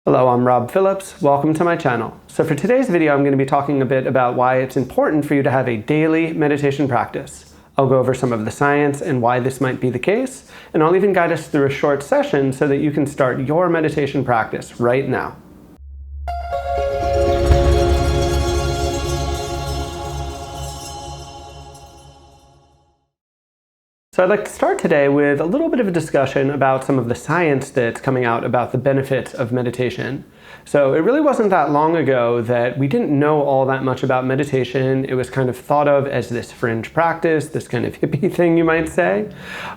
Hello, I'm Rob Phillips. Welcome to my channel. So for today's video, I'm going to be talking a bit about why it's important for you to have a daily meditation practice. I'll go over some of the science and why this might be the case, and I'll even guide us through a short session so that you can start your meditation practice right now. So I'd like to start today with a little bit of a discussion about some of the science that's coming out about the benefits of meditation. So it really wasn't that long ago that we didn't know all that much about meditation. It was kind of thought of as this fringe practice, this kind of hippie thing you might say.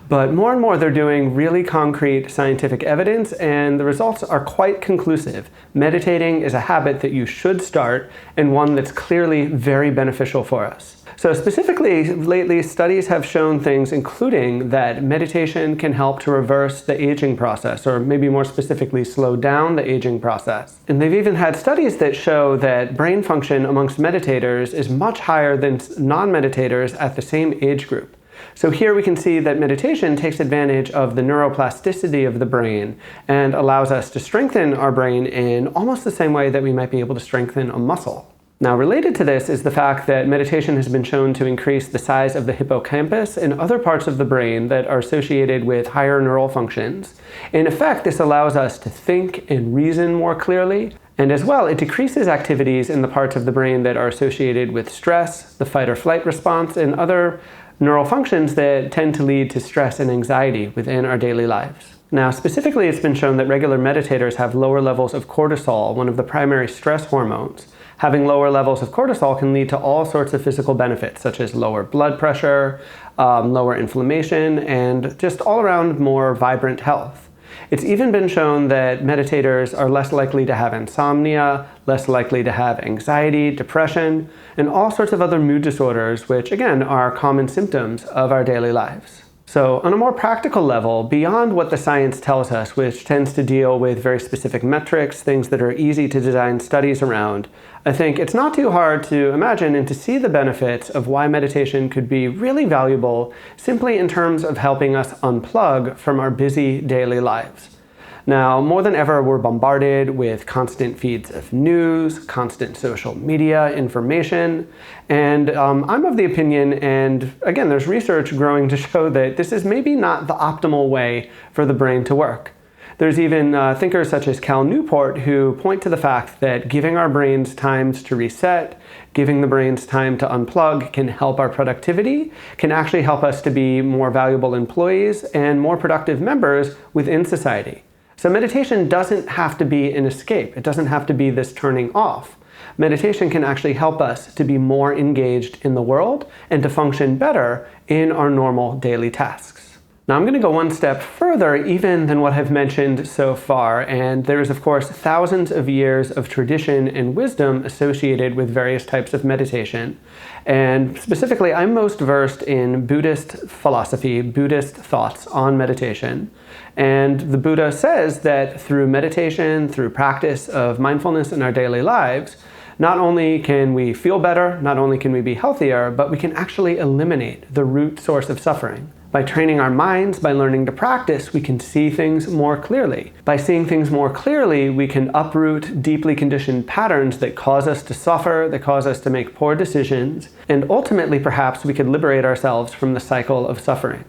But more and more they're doing really concrete scientific evidence, and the results are quite conclusive. Meditating is a habit that you should start, and one that's clearly very beneficial for us. So specifically, lately, studies have shown things including that meditation can help to reverse the aging process, or maybe more specifically, slow down the aging process. And they've even had studies that show that brain function amongst meditators is much higher than non-meditators at the same age group. So here we can see that meditation takes advantage of the neuroplasticity of the brain and allows us to strengthen our brain in almost the same way that we might be able to strengthen a muscle. Now, related to this is the fact that meditation has been shown to increase the size of the hippocampus and other parts of the brain that are associated with higher neural functions. In effect, this allows us to think and reason more clearly, and as well, it decreases activities in the parts of the brain that are associated with stress, the fight or flight response, and other neural functions that tend to lead to stress and anxiety within our daily lives. Now, specifically, it's been shown that regular meditators have lower levels of cortisol, one of the primary stress hormones. Having lower levels of cortisol can lead to all sorts of physical benefits, such as lower blood pressure, lower inflammation, and just all around more vibrant health. It's even been shown that meditators are less likely to have insomnia, less likely to have anxiety, depression, and all sorts of other mood disorders, which again are common symptoms of our daily lives. So on a more practical level, beyond what the science tells us, which tends to deal with very specific metrics, things that are easy to design studies around, I think it's not too hard to imagine and to see the benefits of why meditation could be really valuable simply in terms of helping us unplug from our busy daily lives. Now, more than ever, we're bombarded with constant feeds of news, constant social media information, and I'm of the opinion, and again, there's research growing to show that this is maybe not the optimal way for the brain to work. There's even thinkers such as Cal Newport who point to the fact that giving our brains times to reset, giving the brains time to unplug can help our productivity, can actually help us to be more valuable employees and more productive members within society. So meditation doesn't have to be an escape. It doesn't have to be this turning off. Meditation can actually help us to be more engaged in the world and to function better in our normal daily tasks. Now, I'm going to go one step further even than what I've mentioned so far, and there is, of course, thousands of years of tradition and wisdom associated with various types of meditation. And specifically, I'm most versed in Buddhist philosophy, Buddhist thoughts on meditation. And the Buddha says that through meditation, through practice of mindfulness in our daily lives, not only can we feel better, not only can we be healthier, but we can actually eliminate the root source of suffering. By training our minds, by learning to practice, we can see things more clearly. By seeing things more clearly, we can uproot deeply conditioned patterns that cause us to suffer, that cause us to make poor decisions, and ultimately, perhaps, we could liberate ourselves from the cycle of suffering.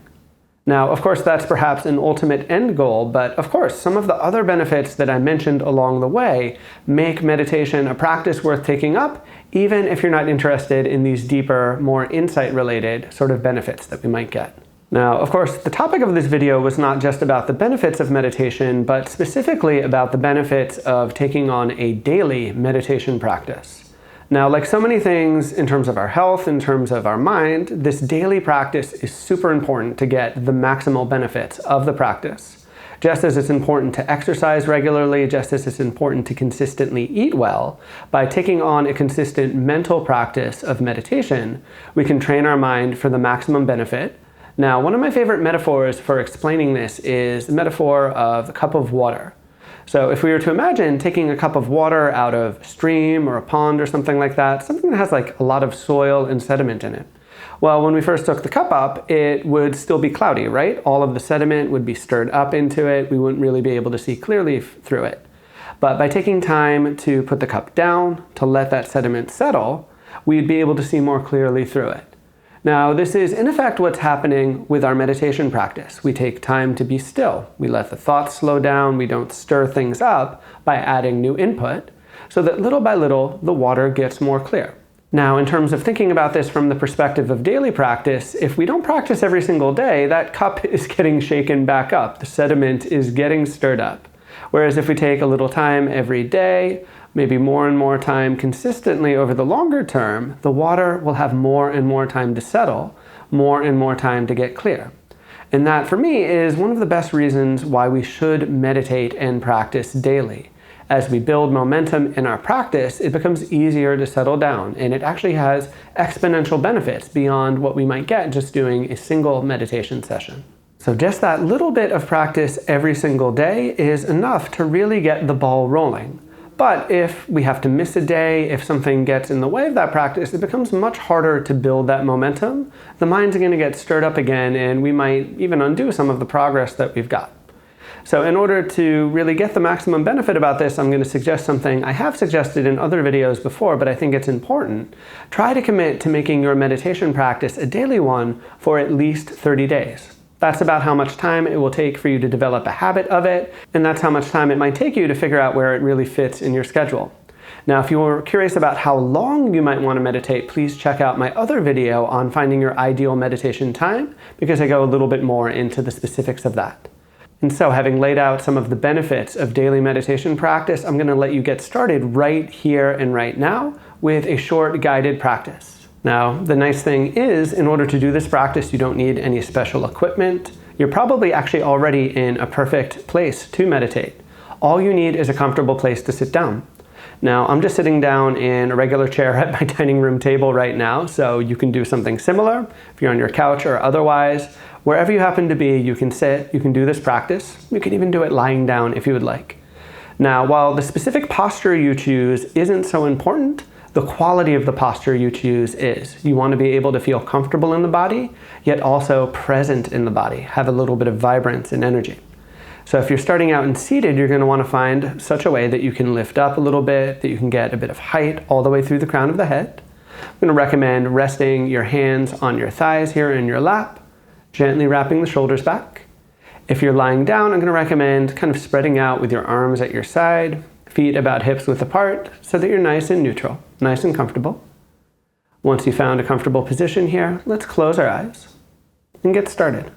Now, of course, that's perhaps an ultimate end goal, but of course, some of the other benefits that I mentioned along the way make meditation a practice worth taking up, even if you're not interested in these deeper, more insight-related sort of benefits that we might get. Now, of course, the topic of this video was not just about the benefits of meditation, but specifically about the benefits of taking on a daily meditation practice. Now, like so many things in terms of our health, in terms of our mind, this daily practice is super important to get the maximal benefits of the practice. Just as it's important to exercise regularly, just as it's important to consistently eat well, by taking on a consistent mental practice of meditation, we can train our mind for the maximum benefit. Now, one of my favorite metaphors for explaining this is the metaphor of a cup of water. So if we were to imagine taking a cup of water out of a stream or a pond or something like that, something that has like a lot of soil and sediment in it. Well, when we first took the cup up, it would still be cloudy, right? All of the sediment would be stirred up into it. We wouldn't really be able to see clearly through it. But by taking time to put the cup down, to let that sediment settle, we'd be able to see more clearly through it. Now, this is in effect what's happening with our meditation practice. We take time to be still. We let the thoughts slow down. We don't stir things up by adding new input, so that little by little, the water gets more clear. Now, in terms of thinking about this from the perspective of daily practice, if we don't practice every single day, that cup is getting shaken back up. The sediment is getting stirred up. Whereas if we take a little time every day, maybe more and more time consistently over the longer term, the water will have more and more time to settle, more and more time to get clear. And that, for me, is one of the best reasons why we should meditate and practice daily. As we build momentum in our practice, it becomes easier to settle down, and it actually has exponential benefits beyond what we might get just doing a single meditation session. So just that little bit of practice every single day is enough to really get the ball rolling. But if we have to miss a day, if something gets in the way of that practice, it becomes much harder to build that momentum. The mind's going to get stirred up again, and we might even undo some of the progress that we've got. So in order to really get the maximum benefit about this, I'm going to suggest something I have suggested in other videos before, but I think it's important. Try to commit to making your meditation practice a daily one for at least 30 days. That's about how much time it will take for you to develop a habit of it, and that's how much time it might take you to figure out where it really fits in your schedule. Now, if you're curious about how long you might want to meditate, please check out my other video on finding your ideal meditation time, because I go a little bit more into the specifics of that. And so, having laid out some of the benefits of daily meditation practice, I'm going to let you get started right here and right now with a short guided practice. Now, the nice thing is, in order to do this practice, you don't need any special equipment. You're probably actually already in a perfect place to meditate. All you need is a comfortable place to sit down. Now, I'm just sitting down in a regular chair at my dining room table right now, so you can do something similar. If you're on your couch or otherwise, wherever you happen to be, you can sit, you can do this practice. You can even do it lying down if you would like. Now, while the specific posture you choose isn't so important, the quality of the posture you choose is. You want to be able to feel comfortable in the body, yet also present in the body, have a little bit of vibrance and energy. So if you're starting out and seated, you're going to want to find such a way that you can lift up a little bit, that you can get a bit of height all the way through the crown of the head. I'm going to recommend resting your hands on your thighs here in your lap, gently wrapping the shoulders back. If you're lying down, I'm going to recommend kind of spreading out with your arms at your side, feet about hips width apart, so that you're nice and neutral, nice and comfortable. Once you've found a comfortable position here, let's close our eyes and get started.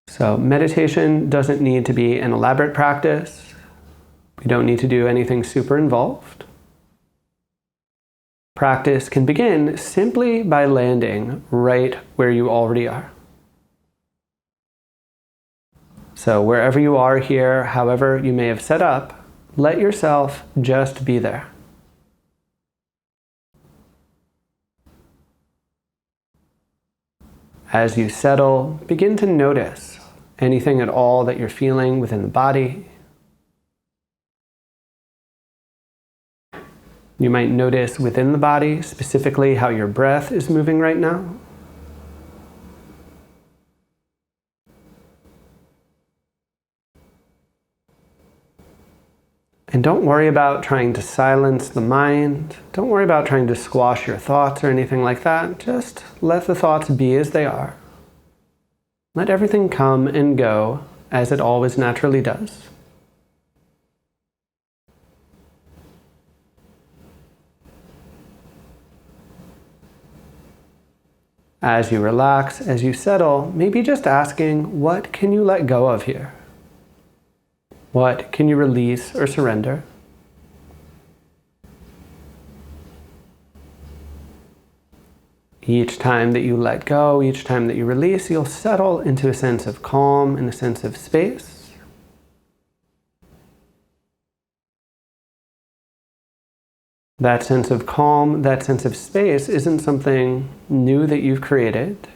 So meditation doesn't need to be an elaborate practice. We don't need to do anything super involved. Practice can begin simply by landing right where you already are. So wherever you are here, however you may have set up, let yourself just be there. As you settle, begin to notice anything at all that you're feeling within the body. You might notice within the body, specifically how your breath is moving right now. And don't worry about trying to silence the mind. Don't worry about trying to squash your thoughts or anything like that. Just let the thoughts be as they are. Let everything come and go as it always naturally does. As you relax, as you settle, maybe just asking, what can you let go of here? What can you release or surrender? Each time that you let go, each time that you release, you'll settle into a sense of calm and a sense of space. That sense of calm, that sense of space isn't something new that you've created.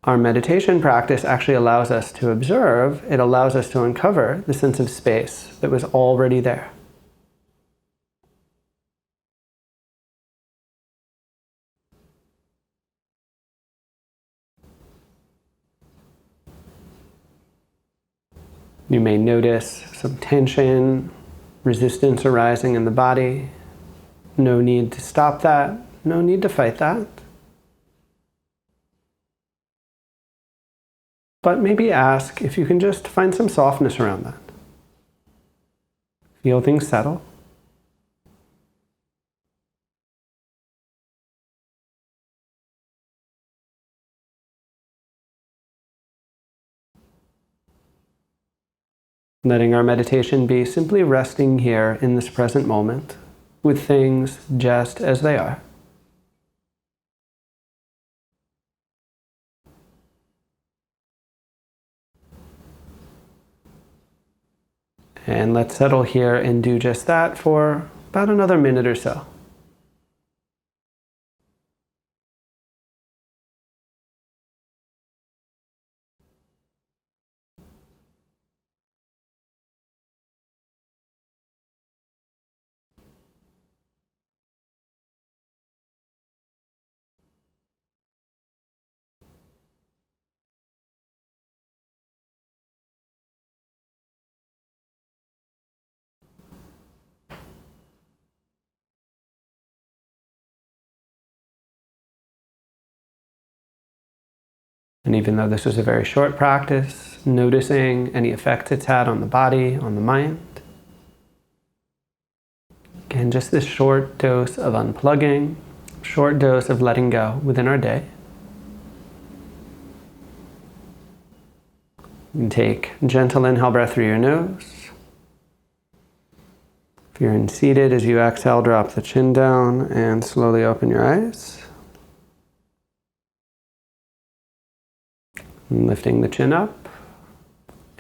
Our meditation practice actually allows us to observe, it allows us to uncover the sense of space that was already there. You may notice some tension, resistance arising in the body. No need to stop that. No need to fight that. But maybe ask if you can just find some softness around that. Feel things settle. Letting our meditation be simply resting here in this present moment with things just as they are. And let's settle here and do just that for about another minute or so. And even though this is a very short practice, noticing any effects it's had on the body, on the mind. Again, just this short dose of unplugging, short dose of letting go within our day. You can take a gentle inhale breath through your nose. If you're in seated, as you exhale, drop the chin down and slowly open your eyes. And lifting the chin up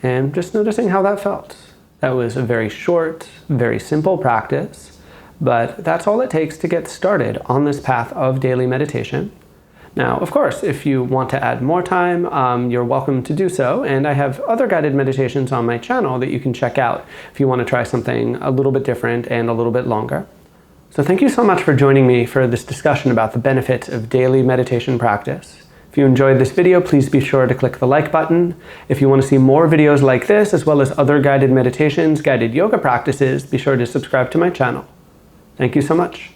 and just noticing how that felt. That was a very short, very simple practice, but that's all it takes to get started on this path of daily meditation. Now, of course, if you want to add more time, you're welcome to do so, and I have other guided meditations on my channel that you can check out if you want to try something a little bit different and a little bit longer. So thank you so much for joining me for this discussion about the benefits of daily meditation practice. If you enjoyed this video, please be sure to click the like button. If you want to see more videos like this, as well as other guided meditations, guided yoga practices, be sure to subscribe to my channel. Thank you so much.